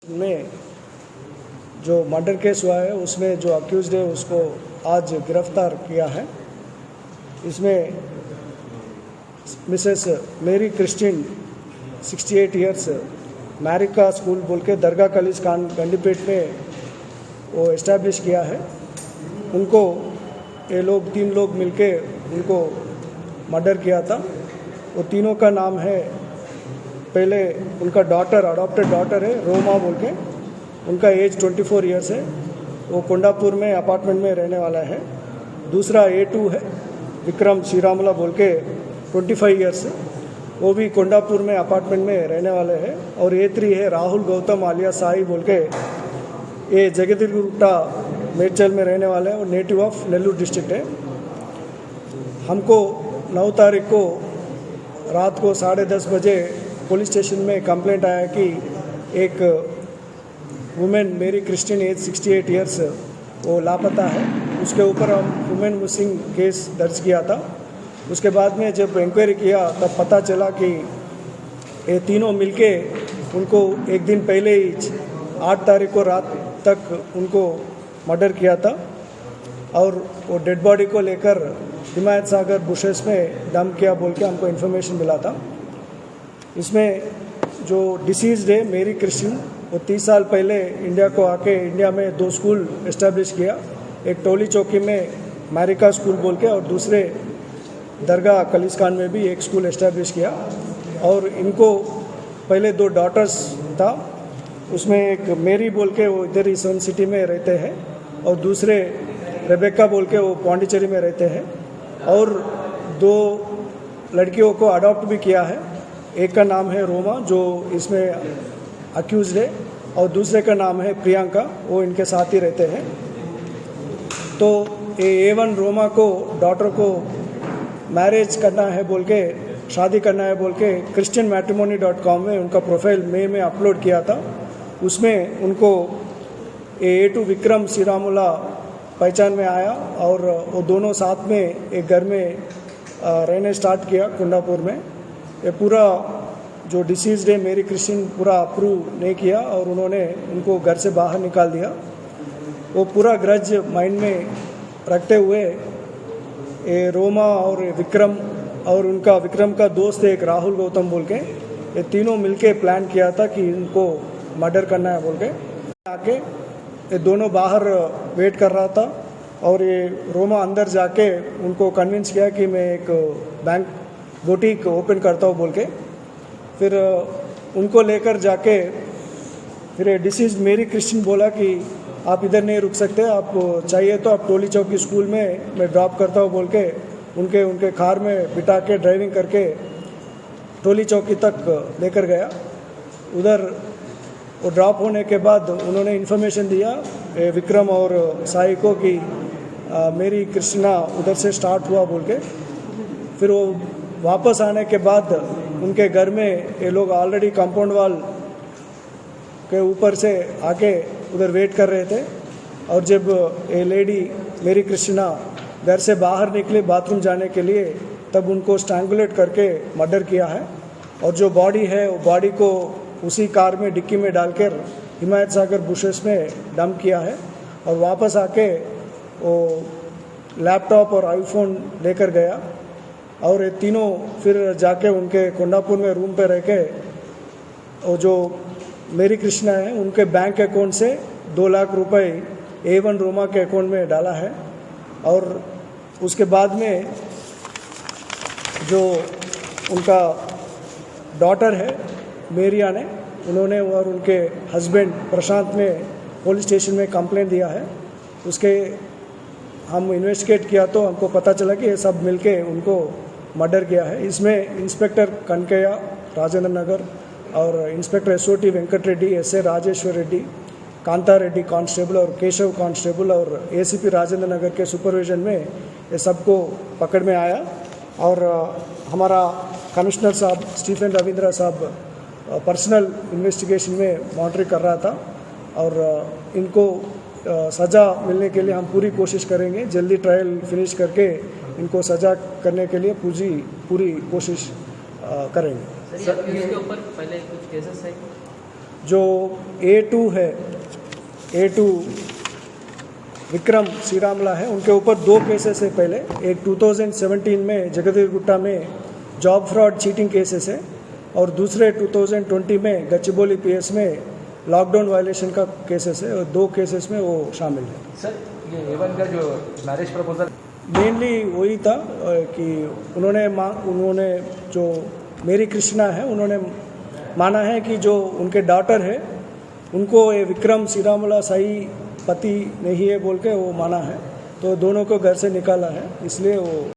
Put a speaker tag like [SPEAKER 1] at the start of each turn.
[SPEAKER 1] में जो murder case हुआ है उसमें जो अक्यूज्ड है उसको आज गिरफ्तार किया है। इसमें मिसेस मेरी क्रिस्टिन 68 इयर्स मैरिका स्कूल बोल के दरगाह कलीस खान गंडीपेट में वो इस्टेब्लिश किया है। उनको ये लोग 3 लोग मिलके उनको मर्डर किया था। वो तीनों का नाम है, पहले उनका डॉटर अडॉप्टेड डॉटर है रोमा बोल के, उनका एज 24 इयर्स है, वो कोंडापुर में अपार्टमेंट में रहने वाला है। दूसरा A2 है विक्रम श्रीरामुला बोल के 25 इयर्स है, वो भी कोंडापुर में अपार्टमेंट में रहने वाले हैं। और A3 है राहुल गौतम आलिया साई बोल के, ये जगदीरगुट्टा मेडचल में रहने वाले हैं और नेटिव ऑफ नेल्लूर डिस्ट्रिक्ट है। हमको 9 तारीख को रात को 10:30 बजे पुलिस स्टेशन में कंप्लेंट आया कि एक वुमेन मेरी क्रिस्टिन एज 68 इयर्स वो लापता है। उसके ऊपर हम वुमेन मिसिंग केस दर्ज किया था। उसके बाद में जब इंक्वायरी किया तब पता चला कि ये तीनों मिलके उनको एक दिन पहले ही 8 तारीख को रात तक उनको मर्डर किया था और वो डेड बॉडी को लेकर हिमायत सागर बुशेस में डंप किया बोल के हमको इन्फॉर्मेशन मिला था। इसमें जो डिसीज्ड है मेरी क्रिस्टिन, वो 30 साल पहले इंडिया को आके इंडिया में 2 स्कूल इस्टेब्लिश किया, एक टोली चौकी में मैरिका स्कूल बोल के और दूसरे दरगाह कलीस खान में भी एक स्कूल इस्टेब्लिश किया। और इनको पहले 2 डॉटर्स था, उसमें एक मेरी बोल के वो इधर ही सन सिटी में रहते हैं और दूसरे रेबेका बोल के वो पौंडीचेरी में रहते हैं। और 2 लड़कियों को अडॉप्ट भी किया है, एक का नाम है रोमा जो इसमें अक्यूज्ड है और दूसरे का नाम है प्रियंका, वो इनके साथ ही रहते हैं। तो A1 रोमा को डॉटर को मैरिज करना है बोल के, शादी करना है बोल के christianmatrimony.com में उनका प्रोफाइल मई में अपलोड किया था। उसमें उनको A2 विक्रम श्रीरामुला पहचान में आया और वो दोनों साथ में एक घर में रहने स्टार्ट किया कोंडापुर में। ये पूरा जो डिसीज्ड है मेरी क्रिस्टिन पूरा अप्रूव नहीं किया और उन्होंने उनको घर से बाहर निकाल दिया। वो पूरा ग्रज माइंड में रखते हुए ये रोमा और विक्रम और उनका विक्रम का दोस्त है एक राहुल गौतम बोल के, ये तीनों मिलके प्लान किया था कि इनको मर्डर करना है बोल के। आके ये दोनों बाहर वेट कर रहा था और ये रोमा अंदर जाके उनको कन्विंस किया कि मैं एक बैंक बुटीक ओपन करता हूँ बोल के। फिर उनको लेकर जाके फिर डिसीज मेरी क्रिस्टिन बोला कि आप इधर नहीं रुक सकते, आप चाहिए तो आप टोली चौकी स्कूल में मैं ड्रॉप करता हूँ बोल के उनके कार में बिठा के ड्राइविंग करके टोली चौकी तक लेकर गया। उधर वो ड्रॉप होने के बाद उन्होंने इन्फॉर्मेशन दिया विक्रम और साई को कि मेरी क्रिस्टिना उधर से स्टार्ट हुआ बोल के। फिर वो वापस आने के बाद उनके घर में ये लोग ऑलरेडी कंपाउंड वॉल के ऊपर से आके उधर वेट कर रहे थे। और जब ये लेडी मेरी क्रिस्टिना घर से बाहर निकली बाथरूम जाने के लिए तब उनको स्ट्रैंगुलेट करके मर्डर किया है। और जो बॉडी है वो बॉडी को उसी कार में डिक्की में डालकर हिमायत सागर बुशेस में डंप किया है। और वापस आके वो लैपटॉप और आईफोन लेकर गया और ये तीनों फिर जाके उनके कोंडापुर में रूम पे रह के वो जो मेरी कृष्णा है उनके बैंक अकाउंट से 2 लाख रुपए A1 रोमा के अकाउंट में डाला है। और उसके बाद में जो उनका डॉटर है मेरिया ने, उन्होंने और उनके हस्बैंड प्रशांत ने पुलिस स्टेशन में कंप्लेंट दिया है। उसके हम इन्वेस्टिगेट किया तो हमको पता चला कि ये सब मिलके उनको मर्डर किया है। इसमें इंस्पेक्टर कनकैया राजेंद्र नगर और inspector SOT Venkat Reddy, SA Rajeshwar Reddy, Kanta Reddy constable और केशव कांस्टेबल और ACP राजेंद्र नगर के सुपरविजन में ये सबको पकड़ में आया। और हमारा कमिश्नर साहब स्टीफन रविंद्रा साहब पर्सनल इन्वेस्टिगेशन में मॉनिटरिंग कर रहा था और इनको सज़ा मिलने के लिए हम पूरी कोशिश करेंगे। जल्दी ट्रायल फिनिश करके इनको सज़ा करने के लिए पूरी कोशिश करेंगे।
[SPEAKER 2] सर इसके ऊपर पहले कुछ केसेस है?
[SPEAKER 1] जो A2 है, A2 विक्रम श्रीरामला है, उनके ऊपर 2 केसेस है। पहले एक 2017 में जगदीशगुट्टा में जॉब फ्रॉड चीटिंग केसेस है और दूसरे 2020 में गच्चीबौली पीएस में लॉकडाउन वायलेशन का केसेस है और 2 केसेस में वो शामिल है।
[SPEAKER 2] सर ये A1 का जो मैरिज प्रपोजल
[SPEAKER 1] मेनली वही था कि उन्होंने जो मेरी कृष्णा है, उन्होंने माना है कि जो उनके डॉटर है उनको ये विक्रम श्रीरामला सही पति नहीं है बोल के वो माना है, तो दोनों को घर से निकाला है, इसलिए वो